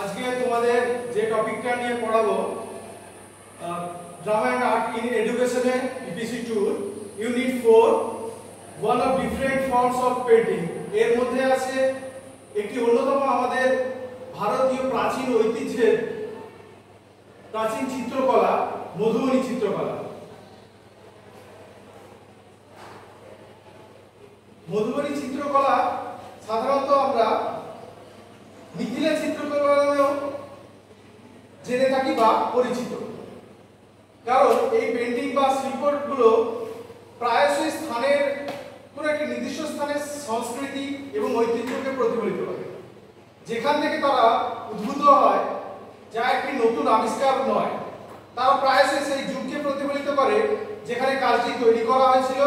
আজকে তোমাদের যে টপিকটা নিয়ে পড়াবো ড্রামা এন্ড আর্ট ইন এডুকেশনে EPC 2 unit 4 one of different forms of painting. এর মধ্যে আছে একটি অন্যতম আমাদের ভারতীয় প্রাচীন ঐতিহ্যের প্রাচীন চিত্রকলা মধুবনী চিত্রকলা। মধুবনী চিত্রকলা সাধারণত আমরা মিথিলা চিত্রকলা নামেও জেনে থাকি বা পরিচিত, কারণ এই পেন্টিং বা শিল্পগুলো প্রায়শই স্থানের কোনো একটি নির্দিষ্ট স্থানের সংস্কৃতি এবং ঐতিহ্যকে প্রতিফলিত করে, যেখান থেকে তারা উদ্ভূত হয়, যা একটি নতুন আবিষ্কার নয়। তারা প্রায়শই সেই যুগকে প্রতিফলিত করে যেখানে কাজটি তৈরি করা হয়েছিল।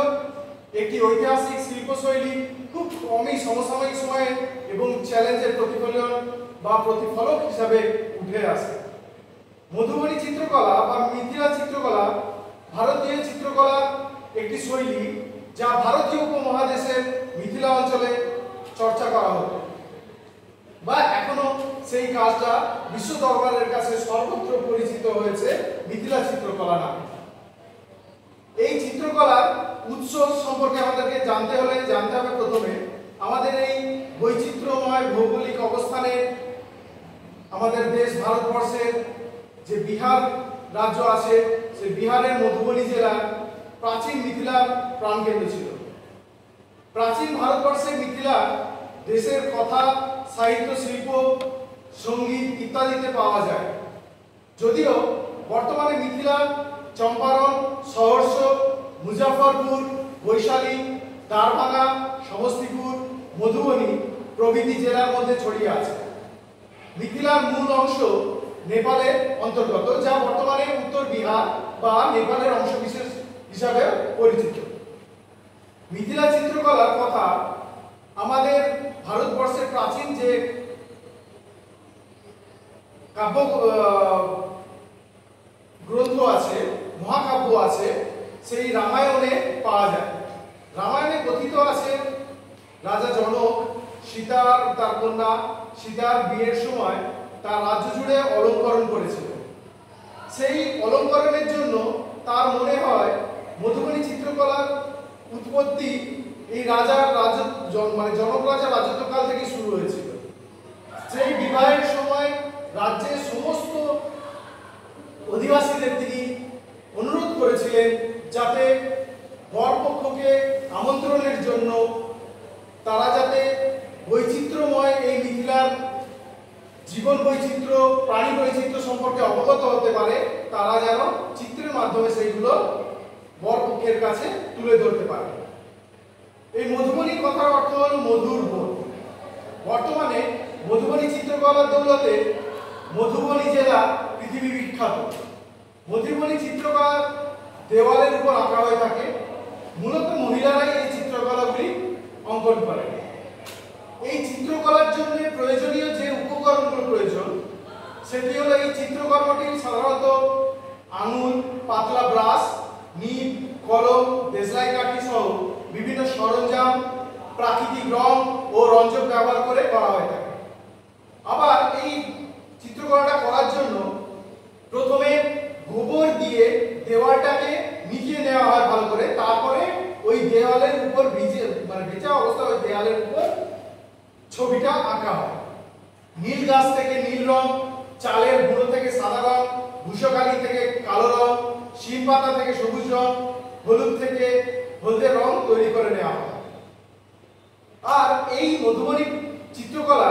একটি ঐতিহাসিক শিল্পশৈলী খুব কমই সমসাময়িক সময়ে এবং চ্যালেঞ্জের প্রতিফলন বা প্রতিফলক হিসাবে উঠে আসে। মধুবনী চিত্রকলা বা মিথিলা চিত্রকলা ভারতীয় চিত্রকলার একটি শৈলী, যা ভারতীয় উপমহাদেশের মিথিলা অঞ্চলে চর্চা করা হতো, বা এখনো সেই কাজটা বিশ্ব দরবারের কাছে সর্বত্র পরিচিত হয়েছে মিথিলা চিত্রকলা নামে। এই চিত্রকলার উৎস সম্পর্কে আমাদেরকে জানতে হবে প্রথমে আমাদের এই বৈচিত্র্যময় ভৌগোলিক অবস্থানে আমাদের দেশ ভারতবর্ষের যে বিহার রাজ্য আছে, সেই বিহারের মধুবনী জেলা প্রাচীন মিথিলার প্রাণকেন্দ্র ছিল। প্রাচীন ভারতবর্ষে মিথিলা দেশের কথা, সাহিত্য, শিল্প, সঙ্গীত ইত্যাদিতে পাওয়া যায়। যদিও বর্তমানে মিথিলা চম্পারণ, সহর্ষ, মুজাফরপুর, বৈশালী, দারভাঙ্গা, সমস্তিপুর, মধুবনী প্রভৃতি জেলার মধ্যে ছড়িয়ে আছে। মিথিলার মূল অংশ নেপালের অন্তর্গত, যা বর্তমানে উত্তর বিহার বা নেপালের অংশবিশেষ হিসাবে পরিচিত। মিথিলা চিত্রকলার কথা আমাদের ভারতবর্ষের প্রাচীন যে কাব্য গ্রন্থ আছে, মহাকাব্য আছে, সেই রামায়ণে পাওয়া যায়। রামায়ণে কথিত আছে রাজা জনক সীতার তার কন্যা সীতার বিয়ের সময় তার রাজ্য জুড়ে অলঙ্করণ করেছিল। সেই অলঙ্করণের জন্য তার মনে হয় মধুবনী চিত্রকলার উৎপত্তি এই রাজার জনক রাজার রাজত্বকাল থেকে শুরু হয়েছিল। সেই বিবাহের সময় রাজ্যের সমস্ত অধিবাসীদের তিনি অনুরোধ করেছিলেন যাতে বরপক্ষকে আমন্ত্রণের জন্য তারা যাতে বৈচিত্র্যময় এই মিথিলার জীবন বৈচিত্র্য, প্রাণী বৈচিত্র্য সম্পর্কে অবগত হতে পারে, তারা যেন চিত্রের মাধ্যমে সেইগুলো বরপক্ষের কাছে তুলে ধরতে পারে। এই মধুবনী কথার অর্থ হল মধুর বন। বর্তমানে মধুবনী চিত্রকলার দৌলতে মধুবনী জেলা পৃথিবী বিখ্যাত। মধুবনী চিত্রকলা দেওয়ালের উপর আঁকা হয়ে থাকে। মূলত মহিলারাই এই চিত্রকলাগুলি অঙ্কন করে। এই চিত্রকলার জন্য প্রয়োজনীয় যে উপকরণগুলো প্রয়োজন, সেটি হলো এই চিত্রকর্মটি সাধারণত আঙুল, পাতলা ব্রাশ, নিব, কলম, দেশলাই কাঠি সহ বিভিন্ন সরঞ্জাম, প্রাকৃতিক রং ও রঞ্জক ব্যবহার করে করা হয়ে থাকে। আবার এই চিত্রকলাটা করার জন্য প্রথমে গোবর দিয়ে দেওয়ালটাকে মিশিয়ে নেওয়া হয় ভালো করে, তারপরে ওই দেওয়ালের উপর ভেজা অবস্থা ওই দেওয়ালের উপর ছবিটা আঁকা হয়। নীল গাছ থেকে নীল রং, চালের গুঁড়ো থেকে সাদা রং, ভূষকালি থেকে কালো রং, শিম পাতা থেকে সবুজ রং, হলুদ থেকে হলদে রং তৈরি করে নেওয়া হয়। আর এই মধুবনী চিত্রকলা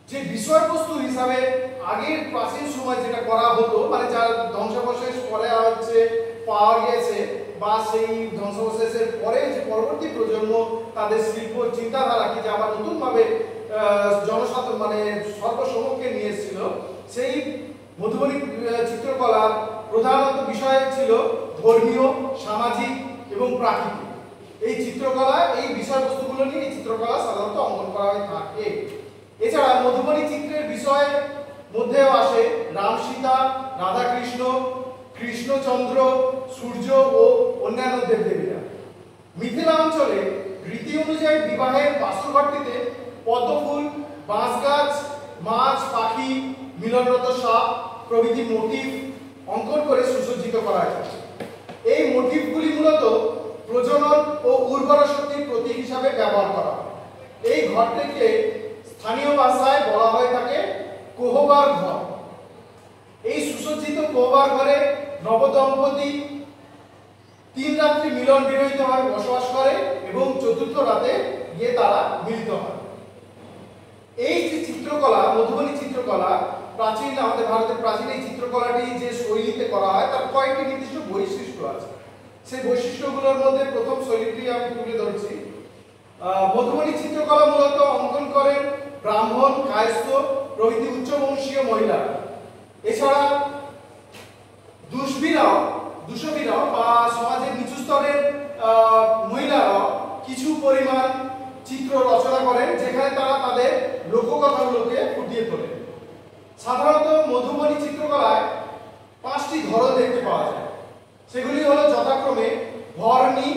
যে বিষয়বস্তু হিসাবে আগের প্রাচীন সময় যেটা করা হতো, যার ধ্বংসাবশেষ পরে পাওয়া গিয়েছে, বা সেই ধ্বংসাবশেষের পরে যে পরবর্তী প্রজন্ম তাদের শিল্প চিন্তাধারাকে যে আবার নতুনভাবে জনসাধারণ সর্বসমক্ষে নিয়ে এসেছিল, সেই মধুবনী চিত্রকলার প্রধানত বিষয় ছিল ধর্মীয়, সামাজিক এবং প্রাকৃতিক। এই চিত্রকলা এই বিষয়বস্তুগুলো নিয়ে এই চিত্রকলা সাধারণত অঙ্কন করা হয়ে থাকে। এছাড়া মধুবনী চিত্রের বিষয়ের মধ্যেও আসে রাম সীতা, রাধা কৃষ্ণ, কৃষ্ণচন্দ্র, সূর্য ও অন্যান্য দেবদেবীরা। মিথিলা অঞ্চলে রীতি অনুযায়ী বিবাহের বাসর ঘরটিতে পদ্মফুল, বাঁশ গাছ মাছ, পাখি, মিলনরত সাপ প্রভৃতি মোটিভ অঙ্কন করে সুসজ্জিত করা হয়। এই মোটিভগুলি মূলত প্রজনন ও উর্বর শক্তির প্রতীক হিসাবে ব্যবহার করা হয়। এই ঘরটিকে স্থানীয় ভাষায় বলা হয়ে থাকে কোহবার ঘর। এই সুসজ্জিত কোহবার ঘরে নবদম্পতি 3 রাত্রি মিলন বিরহিতভাবে বসবাস করে এবং চতুর্থ রাতে গিয়ে তারা মিলিত হয়। এই যে চিত্রকলা, মধুবনী চিত্রকলা, প্রাচীন আমাদের ভারতের প্রাচীন এই চিত্রকলাটি যে শৈলীতে করা হয় তার কয়েকটি নির্দিষ্ট বৈশিষ্ট্য আছে। সেই বৈশিষ্ট্যগুলোর মধ্যে প্রথম শৈলীটি আমি তুলে ধরছি। মধুবনী চিত্রকলা মূলত অঙ্কন করেন ব্রাহ্মণ, কায়স্থ প্রভৃতি উচ্চবংশীয় মহিলা। এছাড়া দুষবীরাও বা সমাজের নিচু স্তরের মহিলারাও কিছু পরিমাণ চিত্র রচনা করেন, যেখানে তারা তাদের লোককথাগুলোকে ফুটিয়ে তোলেন। সাধারণত মধুবনী চিত্রকলায় 5টি ধরন দেখতে পাওয়া যায়। সেগুলি হলো যথাক্রমে ভরণী,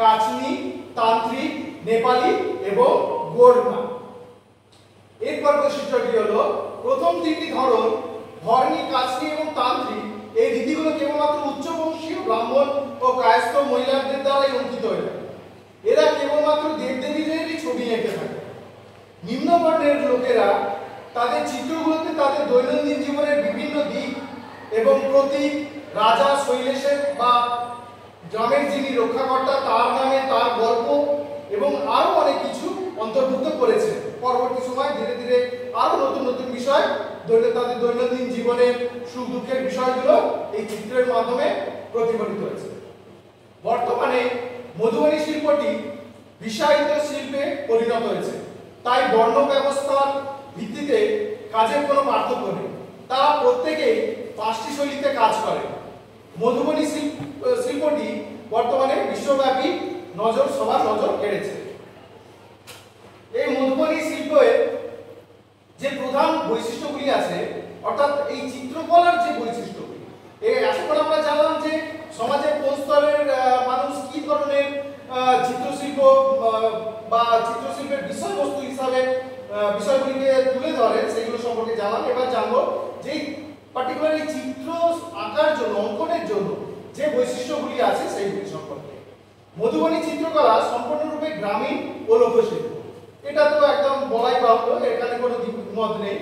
কাচনি, তান্ত্রিক, নেপালি এবং গোর্মা। এরপর বৈশিষ্ট্যটি হলো প্রথম 3টি ধরন ভরণী, কাচনি এবং তান্ত্রিক, এই রীতিগুলো কেবলমাত্র উচ্চবংশীয় ব্রাহ্মণ ও কায়স্থ মহিলাদের দ্বারাই অঙ্কিত হয়ে থাকে। এরা কেবলমাত্র দেবদেবীদেরই ছবি এঁকে থাকে। নিম্নবর্ণের লোকেরা তাদের চিত্রগুলোতে তাদের দৈনন্দিন জীবনের বিভিন্ন দিক এবং প্রতীক, রাজা শৈলেশের বা গ্রামের যিনি রক্ষাকর্তা তার নামে তার গল্প এবং আরো অনেক কিছু অন্তর্ভুক্ত করেছে। পরবর্তী সময় ধীরে ধীরে আরো নতুন নতুন বিষয় তাদের দৈনন্দিন জীবনের সুখ দুঃখের বিষয়গুলো এই চিত্রের মাধ্যমে প্রতিফলিত হয়েছে। বর্তমানে মধুবনী শিল্পটি বিশ্বায়িত শিল্পে পরিণত হয়েছে, তাই বর্ণ ব্যবস্থার ভিত্তিতে কাজের কোনো পার্থক্য নেই। তারা প্রত্যেকেই 5টি শৈলীতে কাজ করে। মধুবনী শিল্পটি বর্তমানে বিশ্বব্যাপী সবার নজর কেড়েছে। এই মধুবনী শিল্পের যে প্রধান বৈশিষ্ট্যগুলি আছে, অর্থাৎ এই চিত্রকলার যে বৈশিষ্ট্যগুলি, এখন আমরা জানলাম যে সমাজে কোন স্তরের মানুষ কি ধরনের চিত্রশিল্প বা চিত্রশিল্পের বিষয়বস্তু হিসাবে বিষয়গুলিকে তুলে ধরে, সেগুলো সম্পর্কে জানলাম। এবার জানবো যে পার্টিকুলার এই চিত্র আঁকার জন্য, অঙ্কনের জন্য যে বৈশিষ্ট্যগুলি আছে সেইগুলি সম্পর্কে। মধুবনী চিত্রকলা সম্পূর্ণরূপে গ্রামীণ ও লোকশিল্প। এটা তো একদম বলাই বাহুল্য, এখানে কোনো দ্বিমত নেই।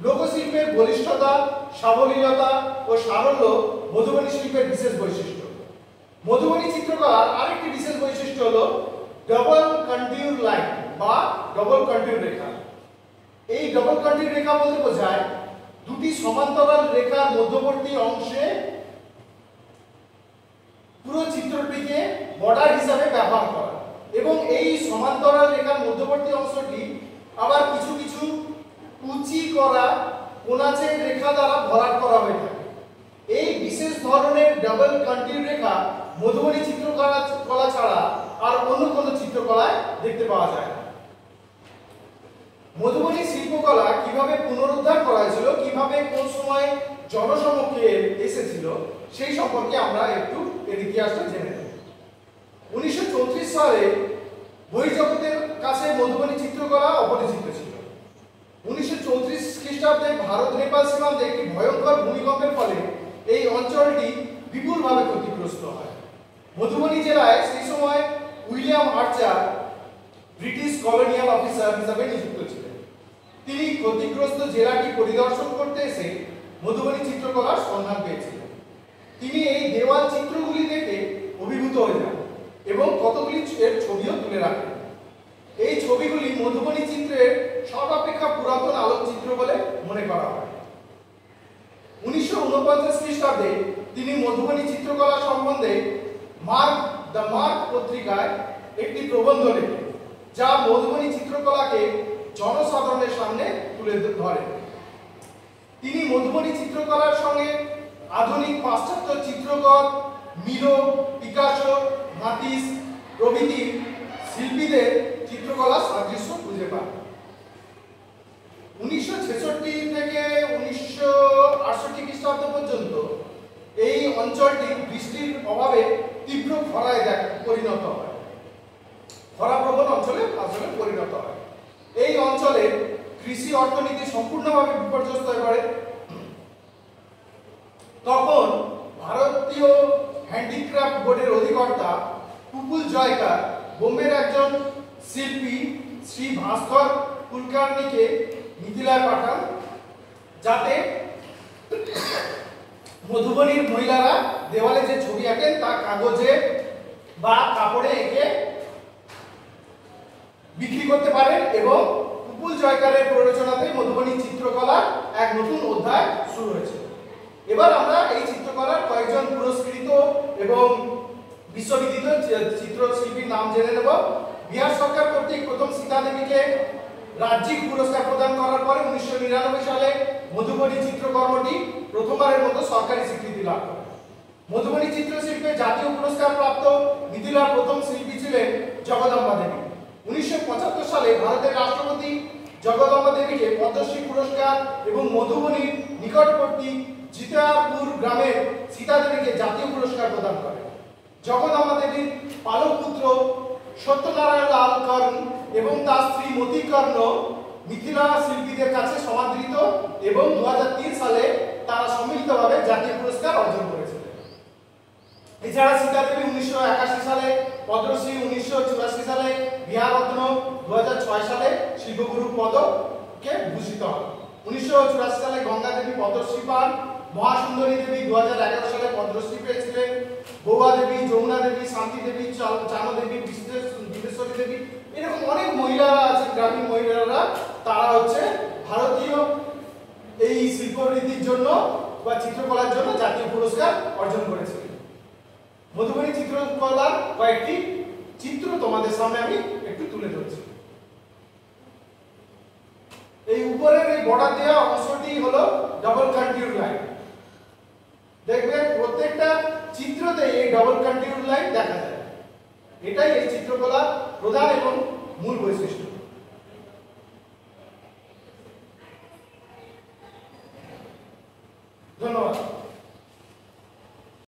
লোকশিল্পের বলিষ্ঠতা, সাবলীলতা ও সারল্য মধুবনী শিল্পের বিশেষ বৈশিষ্ট্য। মধুবনী চিত্রকলার আরেকটি বিশেষ বৈশিষ্ট্য হলো ডবল কন্ট্যুর লাইন বা ডবল কন্ট্যুর রেখা। এই ডবল কন্ট্যুর রেখা বলতে বোঝায় দুটি সমান্তরাল রেখার মধ্যবর্তী অংশে পুরো চিত্রটিকে বর্ডার হিসাবে ব্যবহার করা, এবং এই সমান্তরাল রেখার মধ্যবর্তী অংশটি আবার কিছু কিছু কুচি করা কোণাচে রেখা দ্বারা ভরাট করা হয়ে থাকে। এই বিশেষ ধরনের ডাবল কন্ট্যুর রেখা মধুবনী চিত্রকলা ছাড়া আর অন্য কোনো চিত্রকলায় দেখতে পাওয়া যায় না। মধুবনী শিল্পকলা কিভাবে পুনরুদ্ধার করা হয়েছিল, কিভাবে কোন সময় জনসমক্ষে এসেছিল, সেই সম্পর্কে আমরা একটু এর ইতিহাসটা জেনে নেব। 1934 সালে বহির্জগতের কাছে মধুবনী চিত্রকলা অপরিচিত ছিল। 1934 খ্রিস্টাব্দে ভারত নেপাল সীমান্তে একটি ভয়ঙ্কর ভূমিকম্পের ফলে এই অঞ্চলটি বিপুলভাবে ক্ষতিগ্রস্ত হয়। মধুবনী জেলায় সেই সময় উইলিয়াম আর্চার ব্রিটিশ কলোনিয়াল অফিসার হিসাবে নিযুক্ত ছিলেন। তিনি ক্ষতিগ্রস্ত জেলাটি পরিদর্শন করতে এসে মধুবনী চিত্রকলার সন্ধান পেয়েছিলেন। তিনি এই দেওয়াল চিত্রগুলি দেখে অভিভূত হয়ে যান এবং কতগুলি এর ছবিও তুলে রাখেন। এই ছবিগুলি মধুবনী চিত্রের সর্বাপেক্ষা পুরাতন আলোকচিত্র বলে মনে করা হয়। 1949 খ্রিস্টাব্দে তিনি মধুবনী চিত্রকলা সম্বন্ধে মার্ক পত্রিকায় একটি প্রবন্ধ লেখেন, যা মধুবনী চিত্রকলাকে জনসাধারণের সামনে তুলে ধরেন। তিনি মধুবনী চিত্রকলার সঙ্গে আধুনিক পাশ্চাত্য চিত্রকর মিরো, পিকাসো, মাতিস প্রভৃতি শিল্পীদের চিত্রকলার সাদৃশ্য খুঁজে পান। 1966 থেকে 1968 খ্রিস্টাব্দ পর্যন্ত এই অঞ্চলটি বৃষ্টির অভাবে তীব্র খরায় পরিণত হয়, খরাপ্রবণ অঞ্চলে আসলে পরিণত হয়। এই অঞ্চলে কৃষি অর্থনীতি সম্পূর্ণভাবে বিপর্যস্ত হয়ে পড়ে, তখন ভারতীয় হ্যান্ডিক্রাফট বোর্ডের অধিকর্তা পুপুল জয়কার বোম্বের একজন শিল্পী শ্রী ভাস্কর কুলকার্নিকে মিথিলায় পাঠান, যাতে মধুবনীর মহিলারা দেওয়ালে যে ছবি আঁকেন তা কাগজে বা কাপড়ে এঁকে বিক্রি করতে পারেন, এবং পুপুল জয়কারের প্ররোচনাতে মধুবনী চিত্রকলার এক নতুন অধ্যায় শুরু হয়েছে। এবার আমরা এই চিত্রকলার কয়েকজন পুরস্কৃত এবং বিশ্ববিদিত চিত্রশিল্পীর নাম জেনে নেব। বিহার সরকার কর্তৃক প্রথম সীতা দেবীকে রাজ্যিক পুরস্কার প্রদান করার পরে 1999 সালে মধুবনী চিত্রকর্মটি প্রথমবারের মতো সরকারি স্বীকৃতি লাভ করে। মধুবনী চিত্রশিল্পে জাতীয় পুরস্কার প্রাপ্ত মিথিলার প্রথম শিল্পী ছিলেন জগদম্বা দেবী। 1975 সালে ভারতের রাষ্ট্রপতি জগদম্বা দেবীকে পদ্মশ্রী পুরস্কার এবং মধুবনীর নিকটবর্তী জিতাপুর গ্রামের সীতা দেবীকে জাতীয় পুরস্কার প্রদান করে। জগদম্বা দেবীর পালক পুত্র সত্যনারায়ণ লাল কর্ণ এবং তার স্ত্রী মতি কর্ণ মিথিলা শিল্পীদের কাছে সমাদৃত, এবং 2003 সালে তারা সম্মিলিতভাবে জাতীয় পুরস্কার অর্জন করেছিলেন। এছাড়া সীতা দেবী 1981 সালে পদ্মশ্রী, 1984 সালে বিহার রত্ন, 2006 সালে শিল্পগুরু পদকে ভূষিত হন। 1984 সালে গঙ্গা দেবী পদ্মশ্রী পান। মহাসুন্দরী দেবী 2011 সালে পদ্মশ্রী পেয়েছিলেন। বৌয়া দেবী, যমুনা দেবী, শান্তি দেবী, চানো দেবী, বিদেশ্বরী দেবী, এরকম অনেক মহিলারা আছেন, গ্রামীণ মহিলারা, তারা হচ্ছে ভারতীয় এই শিল্পরীতির জন্য বা চিত্রকলার জন্য জাতীয় পুরস্কার অর্জন করেছিলেন। মধুবনী চিত্রকলার কয়েকটি চিত্র তোমাদের সামনে আমি একটু তুলে ধরছি। এই উপরের এই বর্ডার দেওয়া অংশটি হলো ডাবল কন্টিনিউড লাইন। দেখবেন প্রত্যেকটা চিত্রতে এই ডাবল কন্টিনিউড লাইন দেখা যায়। এটাই এই চিত্রকলার প্রধান এবং মূল বৈশিষ্ট্য। ধন্যবাদ।